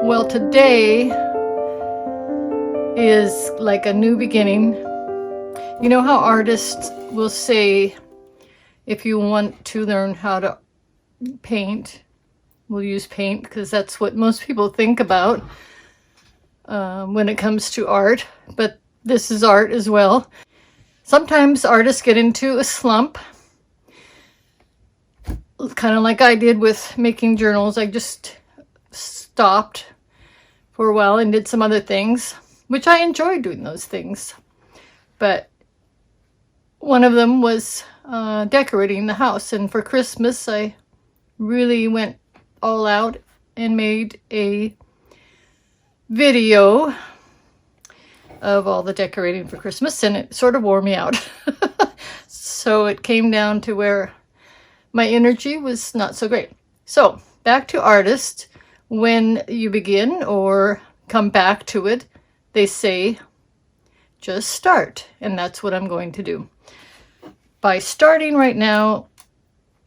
Well, today is like a new beginning. You know how artists will say, if you want to learn how to paint, we'll use paint because that's what most people think about when it comes to art, but this is art as well. Sometimes artists get into a slump, kind of like I did with making journals. I just stopped for a while and did some other things, which I enjoyed doing those things. But one of them was decorating the house. And for Christmas, I really went all out and made a video of all the decorating for Christmas, and it sort of wore me out. So it came down to where my energy was not so great. So back to artists. When you begin or come back to it, they say, just start. And that's what I'm going to do. By starting right now,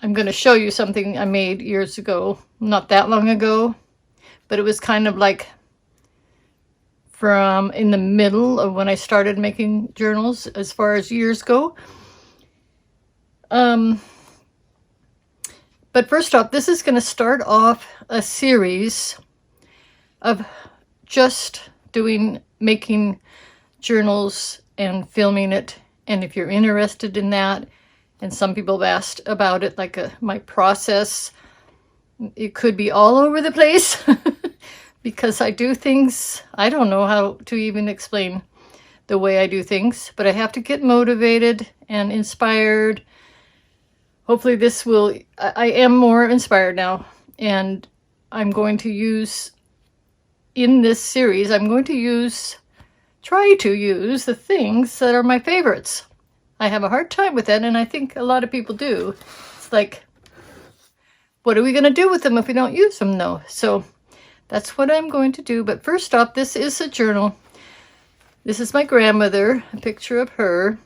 I'm going to show you something I made years ago, not that long ago, but it was kind of like from in the middle of when I started making journals as far as years go. But first off, this is going to start off a series of just making journals and filming it. And if you're interested in that, and some people have asked about it, like my process, it could be all over the place because I do things, I don't know how to even explain the way I do things, but I have to get motivated and inspired. Hopefully this will, I am more inspired now, and I'm going to use, in this series, I'm going to try to use the things that are my favorites. I have a hard time with that, and I think a lot of people do. It's like, what are we going to do with them if we don't use them, though? So that's what I'm going to do. But first off, this is a journal. This is my grandmother, a picture of her.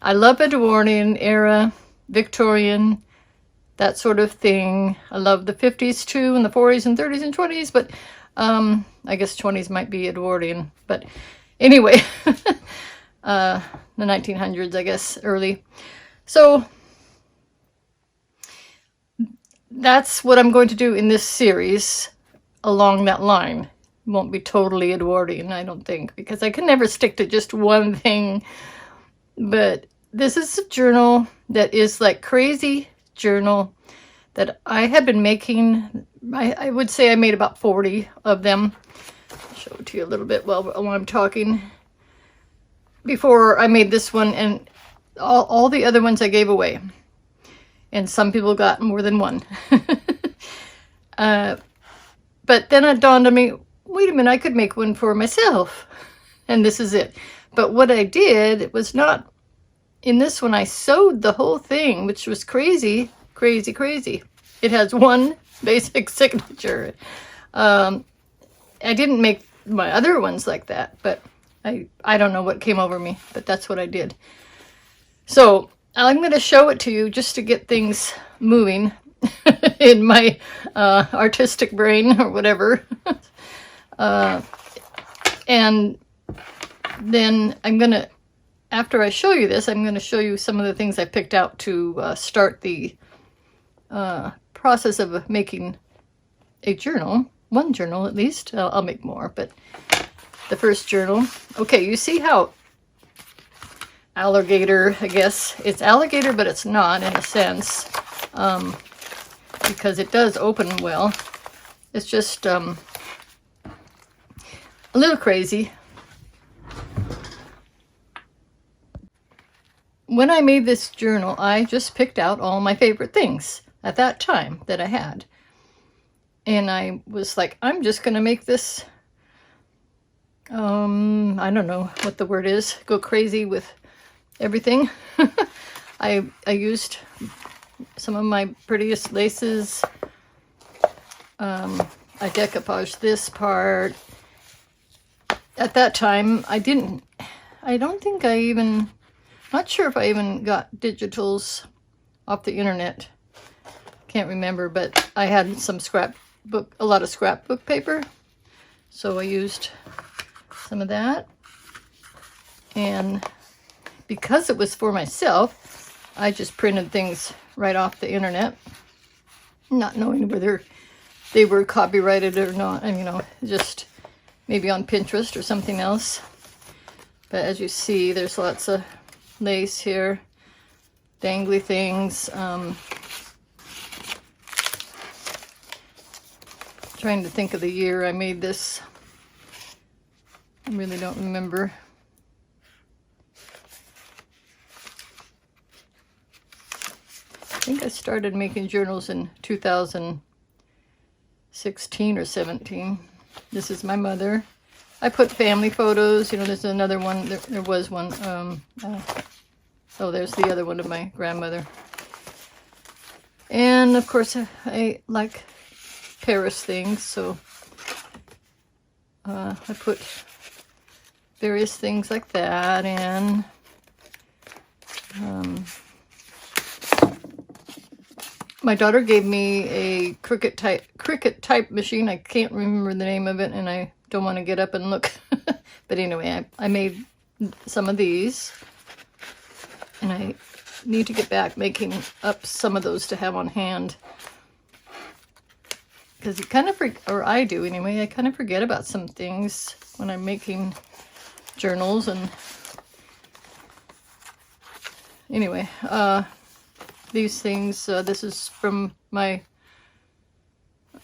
I love Edwardian era, Victorian, that sort of thing. I love the 50s too, and the 40s and 30s and 20s, but I guess 20s might be Edwardian. But anyway, the 1900s, I guess, early. So that's what I'm going to do in this series along that line. It won't be totally Edwardian, I don't think, because I can never stick to just one thing. But this is a journal that is like crazy journal that I have been making. I would say I made about 40 of them. I'll show it to you a little bit while I'm talking. Before I made this one, and all the other ones I gave away. And some people got more than one. But then it dawned on me, wait a minute, I could make one for myself. And this is it. But what I did was not, in this one I sewed the whole thing, which was crazy, crazy, crazy. It has one basic signature. I didn't make my other ones like that, but I don't know what came over me, but that's what I did. So I'm going to show it to you just to get things moving in my artistic brain or whatever. And then I'm going to, after I show you this, I'm going to show you some of the things I picked out to start the process of making a journal. One journal at least. I'll make more, but the first journal. Okay, you see how alligator, I guess. It's alligator, but it's not in a sense, because it does open well. It's just a little crazy. When I made this journal, I just picked out all my favorite things at that time that I had. And I was like, I'm just going to make this, I don't know what the word is, go crazy with everything. I used some of my prettiest laces. I decoupaged this part. At that time, not sure if I even got digitals off the internet. Can't remember, but I had some a lot of scrapbook paper. So I used some of that. And because it was for myself, I just printed things right off the internet, not knowing whether they were copyrighted or not. And, you know, just maybe on Pinterest or something else. But as you see, there's lots of lace here, dangly things. Trying to think of the year I made this. I really don't remember. I think I started making journals in 2016 or 17. This is my mother. I put family photos. You know, there's another one. There was one. Oh, there's the other one of my grandmother. And of course, I like Paris things, so I put various things like that in. My daughter gave me a Cricut type machine. I can't remember the name of it, and I don't want to get up and look. But anyway, I made some of these, and I need to get back making up some of those to have on hand. Because you kind of, or I do anyway, I kind of forget about some things when I'm making journals. And anyway, these things, this is from my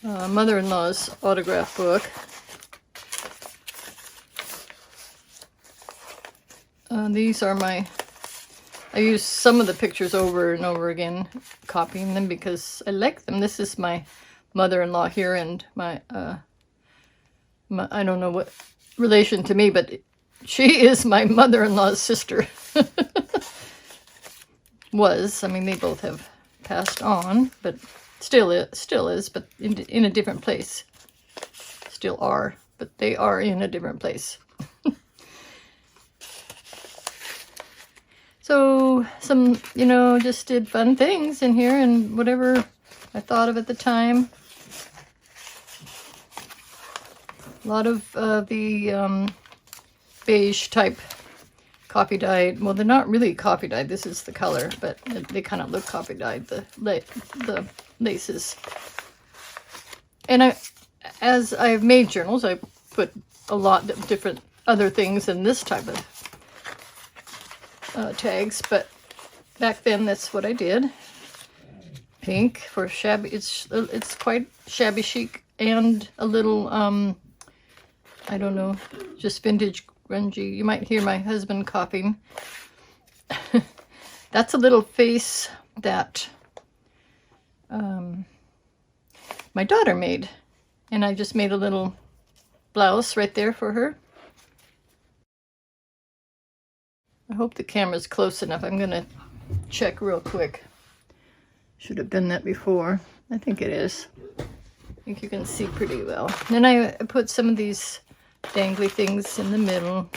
mother-in-law's autograph book. These are I use some of the pictures over and over again, copying them because I like them. This is my mother-in-law here, and my I don't know what relation to me, but she is my mother-in-law's sister. Was, I mean, they both have passed on, but still is, but in a different place. Still are, but they are in a different place. So some, you know, just did fun things in here and whatever I thought of at the time. A lot of the beige type coffee dyed. Well, they're not really coffee dyed. This is the color, but they kind of look coffee dyed, the laces. And as I've made journals, I put a lot of different other things in this type of tags, but back then that's what I did. Pink for shabby. It's quite shabby chic and a little I don't know, just vintage grungy. You might hear my husband coughing. That's a little face that my daughter made, and I just made a little blouse right there for her. I hope the camera's close enough. I'm gonna check real quick. Should have done that before. I think it is. I think you can see pretty well. Then I put some of these dangly things in the middle.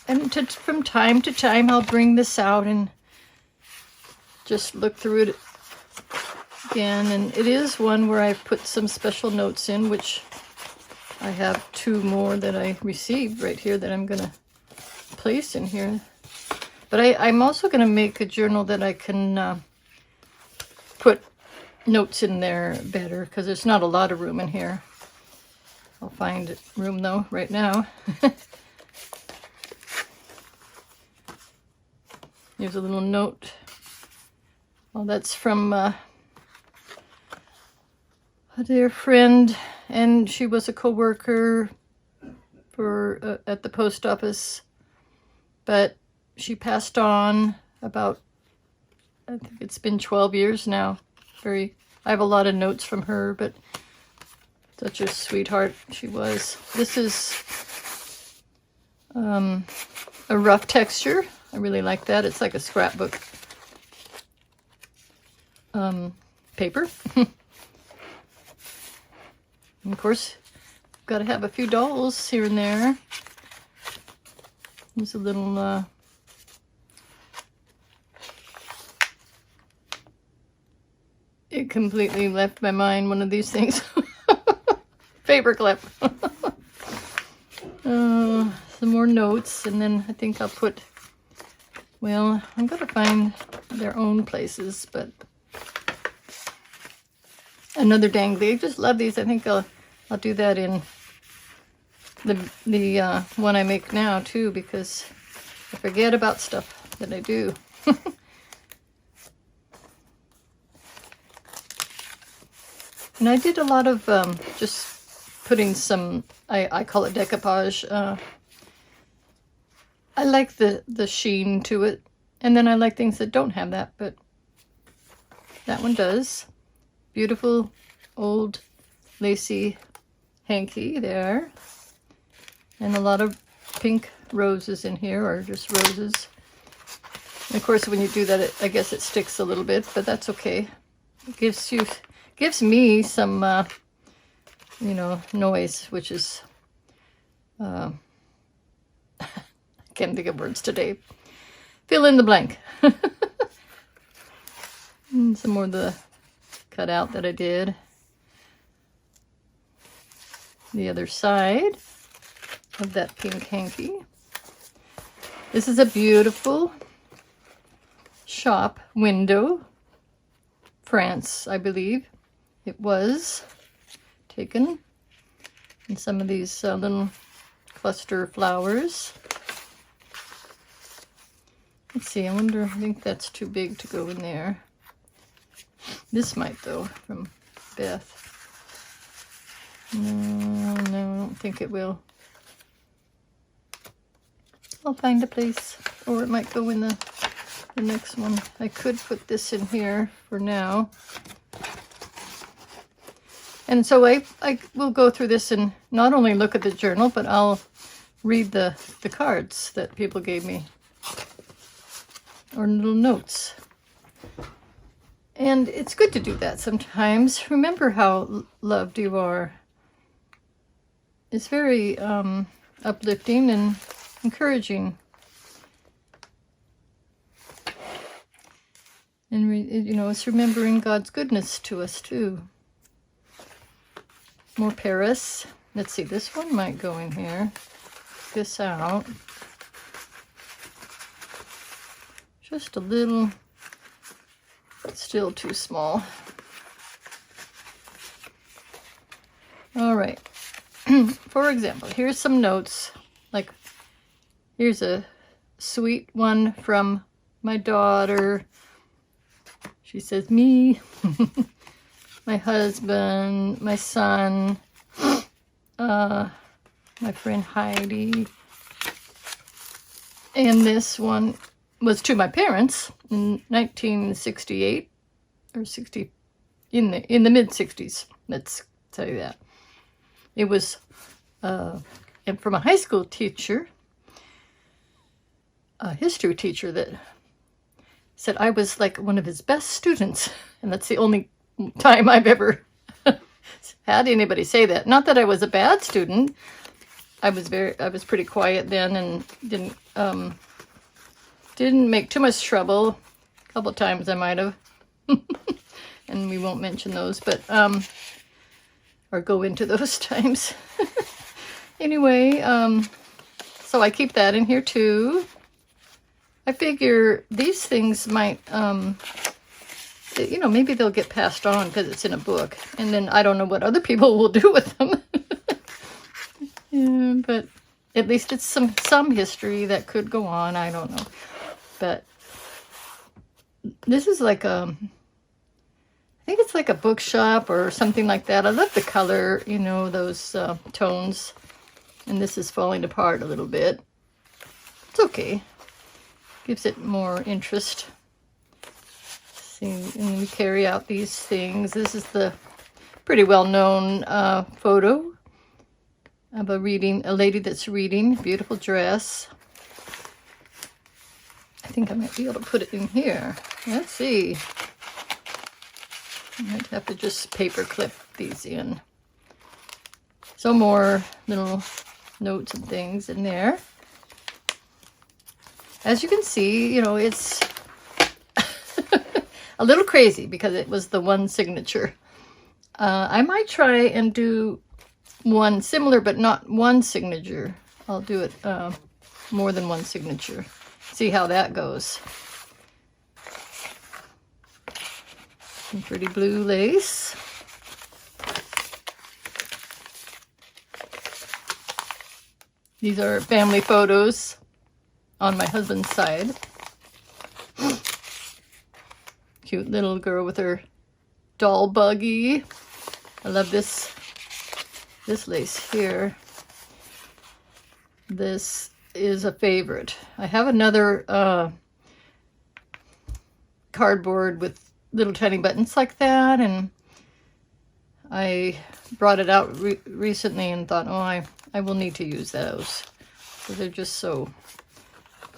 And from time to time, I'll bring this out and just look through it again. And it is one where I've put some special notes in, which I have 2 more that I received right here that I'm going to place in here. But I'm also going to make a journal that I can put notes in there better, because there's not a lot of room in here. I'll find room though right now. Here's a little note. Well, that's from a dear friend, and she was a co-worker for at the post office, but she passed on about, I think it's been 12 years now. I have a lot of notes from her, but such a sweetheart she was. This is a rough texture. I really like that. It's like a scrapbook paper. And of course, got to have a few dolls here and there. There's a little It completely left my mind, one of these things. Paperclip. Some more notes, and then I think I'll put, well, I'm going to find their own places, but another dangly. I just love these. I think I'll do that in the one I make now too, because I forget about stuff that I do. And I did a lot of just putting some, I call it decoupage. I like the sheen to it. And then I like things that don't have that, but that one does. Beautiful old lacy hanky there. And a lot of pink roses in here, or just roses. And of course, when you do that, I guess it sticks a little bit, but that's okay. It gives me some, you know, noise, which is, I can't think of words today. Fill in the blank. And some more of the cutout that I did. The other side of that pink hanky. This is a beautiful shop window. France, I believe it was taken. And some of these little cluster flowers. Let's see, I wonder, I think that's too big to go in there. This might though, from Beth. No, I don't think it will. I'll find a place, or it might go in the next one. I could put this in here for now. And so I will go through this and not only look at the journal, but I'll read the cards that people gave me, or little notes. And it's good to do that sometimes. Remember how loved you are. It's very uplifting and encouraging. And you know, it's remembering God's goodness to us too. More Paris. Let's see, this one might go in here. This out. Just a little, still too small. All right. For example, here's some notes. Like, here's a sweet one from my daughter. She says, me, my husband, my son, my friend Heidi. And this one was to my parents in 1968 or 60, in the mid 60s. Let's tell you that. It was and from a high school teacher, a history teacher, that said I was like one of his best students, and that's the only time I've ever had anybody say that. Not that I was a bad student. I was pretty quiet then and didn't make too much trouble. A couple times I might have. And we won't mention those, but or go into those times. Anyway, so I keep that in here too. I figure these things might, you know, maybe they'll get passed on because it's in a book, and then I don't know what other people will do with them. Yeah, but at least it's some history that could go on. I don't know, but this is like I think it's like a bookshop or something like that. I love the color, you know, those tones, and this is falling apart a little bit. It's okay. Gives it more interest. See, and we carry out these things. This is the pretty well-known photo of a lady that's reading. Beautiful dress. I think I might be able to put it in here. Let's see. I might have to just paper clip these in. So more little notes and things in there. As you can see, you know, it's a little crazy because it was the one signature. I might try and do one similar, but not one signature. I'll do it more than one signature. See how that goes. Some pretty blue lace. These are family photos on my husband's side. Cute little girl with her doll buggy. I love this lace here. This is a favorite. I have another cardboard with little tiny buttons like that, and I brought it out recently and thought, oh, I will need to use those. So they're just so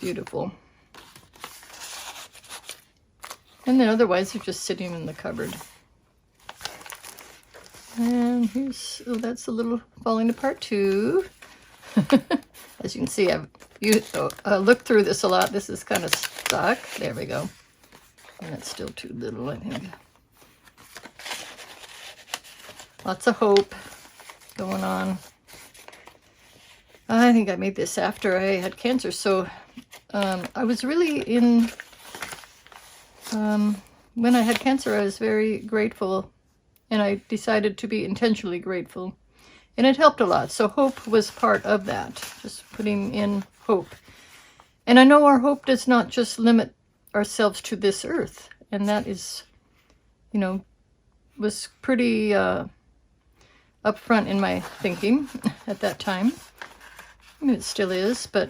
beautiful. And then otherwise they're just sitting in the cupboard. And here's, oh, that's a little falling apart too. As you can see, I've looked through this a lot. This is kind of stuck. There we go. And it's still too little, I think. Lots of hope going on. I think I made this after I had cancer, so I was really in... when I had cancer, I was very grateful, and I decided to be intentionally grateful. And it helped a lot. So hope was part of that, just putting in hope. And I know our hope does not just limit ourselves to this earth. And that is, you know, was pretty upfront in my thinking at that time. I mean, it still is, but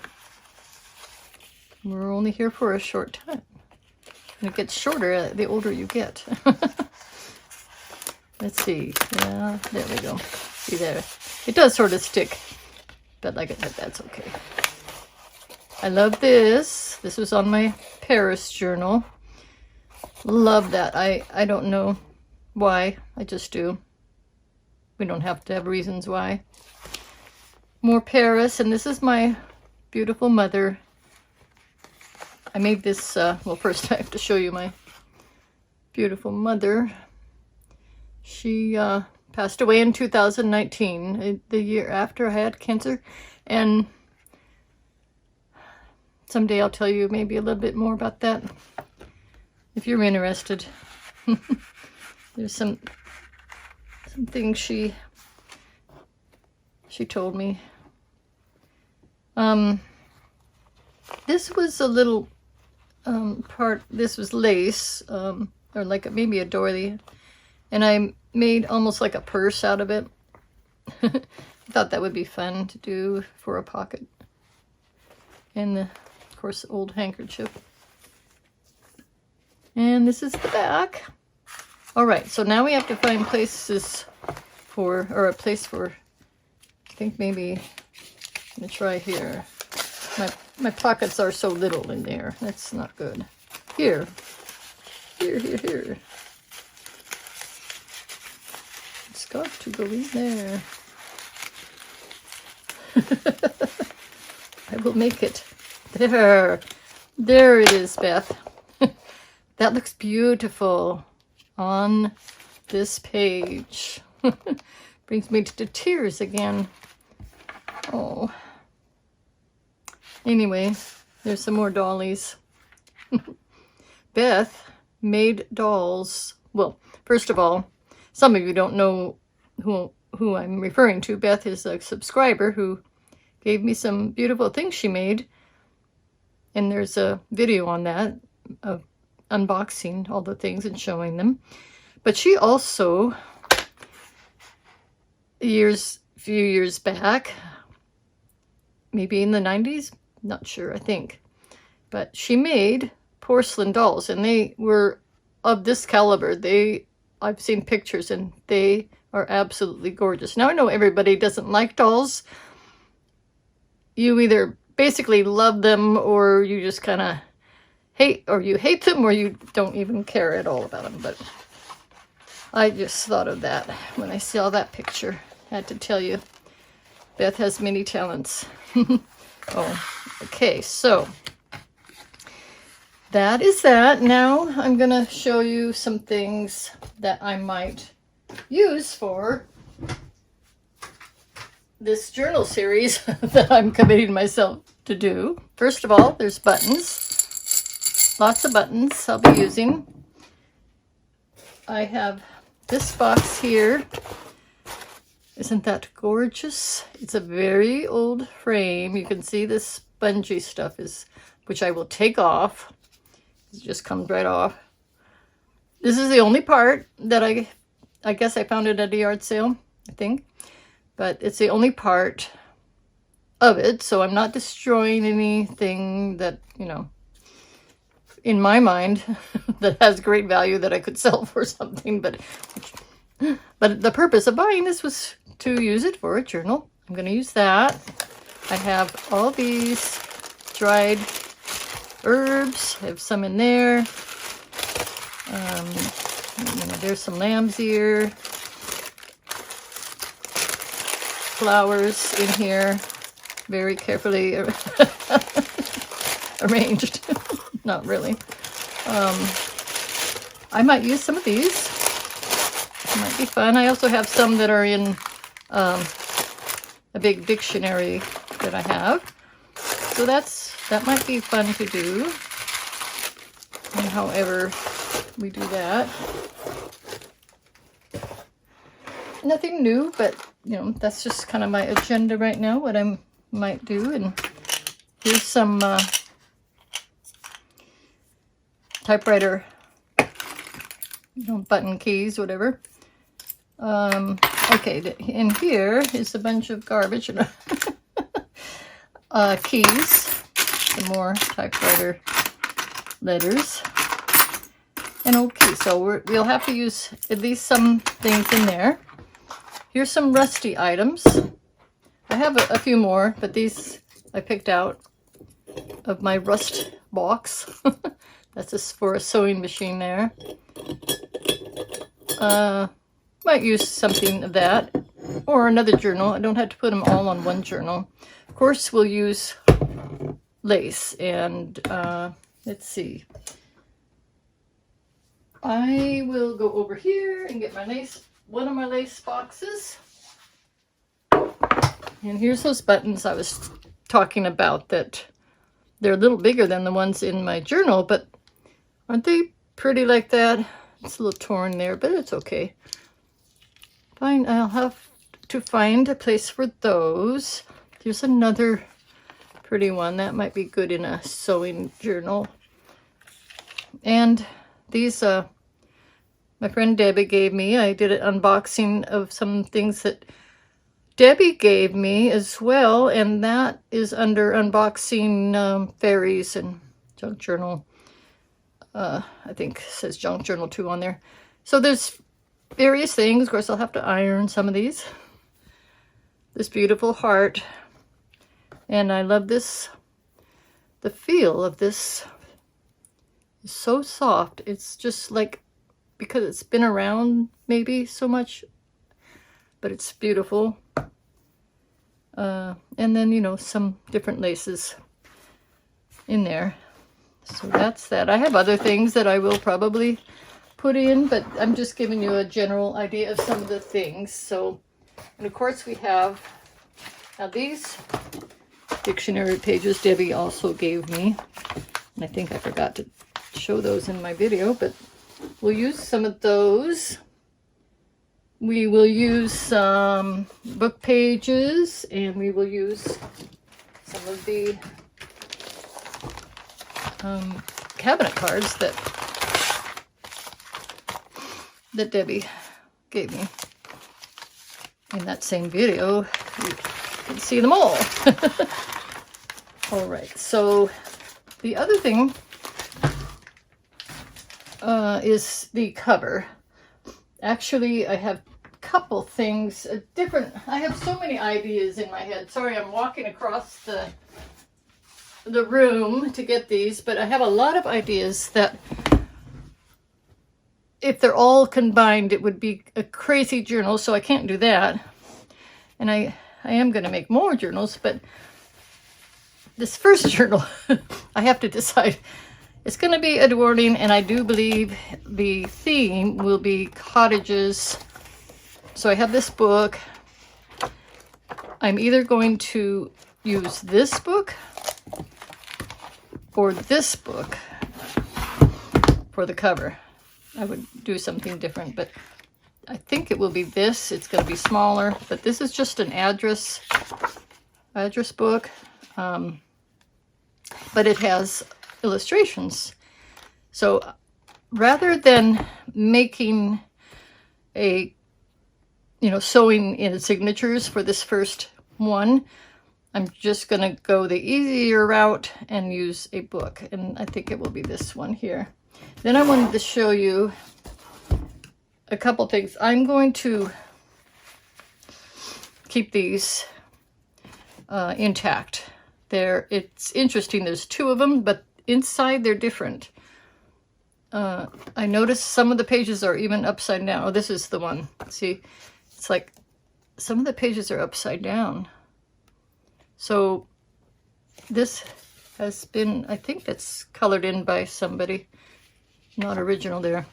we're only here for a short time. And it gets shorter the older you get. Let's see. Yeah, there we go. See there. It does sort of stick, but like I said, that's okay. I love this. This was on my Paris journal. Love that. I don't know why. I just do. We don't have to have reasons why. More Paris, and this is my beautiful mother. I made this, well, first I have to show you my beautiful mother. She passed away in 2019, the year after I had cancer, and someday I'll tell you maybe a little bit more about that, if you're interested. There's some things she told me. This was a little part, this was lace, or like maybe a doily, and I made almost like a purse out of it. I thought that would be fun to do for a pocket. And of course, old handkerchief. And this is the back. All right, so now we have to find places for, or a place for, I think maybe, I'm gonna try here. My pockets are so little in there. That's not good. Here. Here. It's got to go in there. I will make it. There. There it is, Beth. That looks beautiful on this page. Brings me to tears again. Oh. Anyway, there's some more dollies. Beth made dolls. Well, first of all, some of you don't know who I'm referring to. Beth is a subscriber who gave me some beautiful things she made. And there's a video on that of unboxing all the things and showing them. But she also, few years back, maybe in the 90s, not sure, I think, but she made porcelain dolls, and they were of this caliber. I've seen pictures, and they are absolutely gorgeous. Now, I know everybody doesn't like dolls. You either basically love them, or you just kind of hate them, or you don't even care at all about them. But I just thought of that when I saw that picture. I had to tell you, Beth has many talents. Oh, okay, so that is that. Now I'm gonna show you some things that I might use for this journal series that I'm committing myself to do. First of all, there's buttons. Lots of buttons I'll be using. I have this box here. Isn't that gorgeous? It's a very old frame. You can see this spongy stuff is, which I will take off. It just comes right off. This is the only part that I guess I found it at a yard sale, I think. But it's the only part of it, so I'm not destroying anything that, you know, in my mind, that has great value that I could sell for something. But the purpose of buying this was to use it for a journal. I'm going to use that. I have all these dried herbs. I have some in there. You know, there's some lamb's ear. Flowers in here, very carefully arranged. Not really. I might use some of these. It might be fun. I also have some that are in a big dictionary that I have. So that might be fun to do. And however we do that. Nothing new, but you know, that's just kind of my agenda right now, what I might do. And here's some typewriter, you know, button keys, whatever. Okay, in here is a bunch of garbage. Keys, some more typewriter letters, and old keys. So we'll have to use at least some things in there. Here's some rusty items. I have a few more, but these I picked out of my rust box. That's just for a sewing machine there. Might use something of that, or another journal. I don't have to put them all on one journal. Of course, we'll use lace, and let's see. I will go over here and get my lace. One of my lace boxes. And here's those buttons I was talking about, that they're a little bigger than the ones in my journal, but aren't they pretty like that? It's a little torn there, but it's okay. Fine, I'll have to find a place for those. Here's another pretty one. That might be good in a sewing journal. And these my friend Debbie gave me. I did an unboxing of some things that Debbie gave me as well, and that is under unboxing fairies and junk journal. I think it says junk journal 2 on there. So there's various things. Of course, I'll have to iron some of these. This beautiful heart, and I love this. The feel of this is so soft. It's just like, because it's been around maybe so much, but it's beautiful. And then, you know, some different laces in there. So that's that. I have other things that I will probably put in, but I'm just giving you a general idea of some of the things. So, and of course we have now these dictionary pages Debbie also gave me. And I think I forgot to show those in my video, but we'll use some of those. We will use some book pages, and we will use some of the cabinet cards that Debbie gave me. In that same video, you can see them all. All right, so the other thing is the cover. Actually, I have a couple things, I have so many ideas in my head. Sorry, I'm walking across the room to get these, but I have a lot of ideas that if they're all combined, it would be a crazy journal, so I can't do that. And I am going to make more journals, but this first journal, I have to decide, It's going to be Edwardian, and I do believe the theme will be cottages. So I have this book. I'm either going to use this book or this book for the cover. I would do something different, but I think it will be this. It's going to be smaller, but this is just an address book, but it has illustrations. So rather than making a, sewing in signatures for this first one, I'm just going to go the easier route and use a book, and I think it will be this one here. Then I wanted to show you a couple things. I'm going to keep these intact. It's interesting, there's two of them, but inside they're different. I noticed some of the pages are even upside down. Oh, this is the one. See, it's like some of the pages are upside down. So this has been, I think that's colored in by somebody, not original there.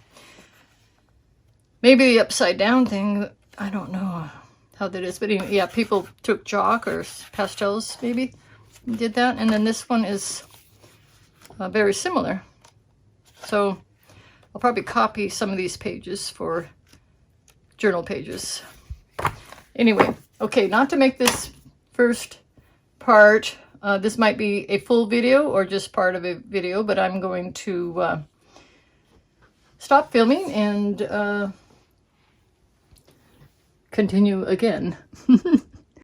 Maybe the upside down thing, I don't know how that is, but anyway, yeah, people took chalk or pastels maybe, did that. And then this one is very similar. So I'll probably copy some of these pages for journal pages. Anyway, okay, not to make this first part, this might be a full video or just part of a video, but I'm going to stop filming and continue again.